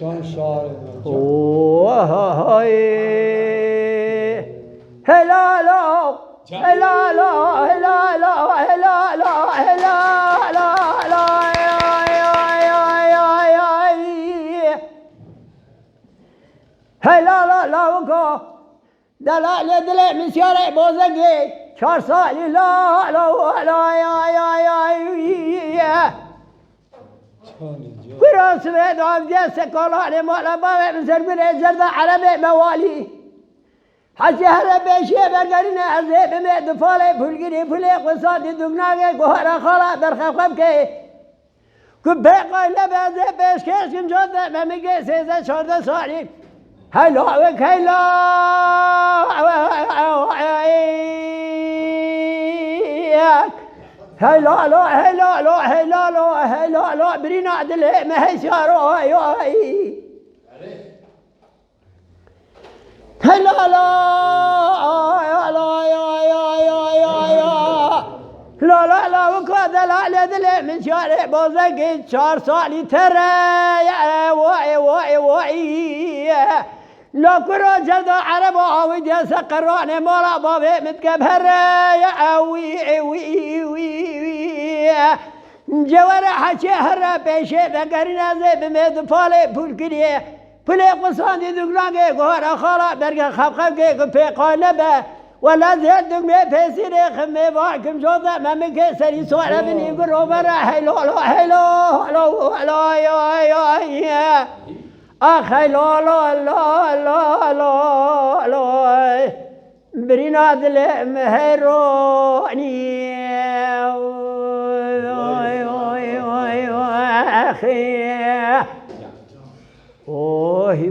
شان شعر هلالا هلالا هلالا هلالا هلالا هلالا لاوكا دلال دل مسیار بازنگی 4 سالی لا لا لا فراس بيد عبد سكولاني مولا بابا مسر من الجرد عربي موالي حسي هلا بيشي برقرين عزيب ميد فالي فلقيني فليق وصادي دقناقي قهرا خلا برخف خبكي كبه قايلة بازيب بيش كيش كنجود مميقي سيزا شورد صالي هلا وك هلا هلا لا هلا لا هلا لا هلا لا برينا عدل ما هي شارو هاي هلا لا لا لا لا وكذا لا لا من شارع بوزق 4 سالي ترى يا واي لا كرو جد عرب عاود يسقرون مولا بابي متكبر يا وي جوار حشي هر بيشي بقرنا زي بمد فالي فلكري فلي قصان دي دغلاغي غورا خلا برغ خبخبكي كفي قالبه ولا زيد دغمي فيسيري خمي باكم جوده ممكي سري سوره بني غروبر هيلو يا أخي لا برينا دل مهروني أخي وهي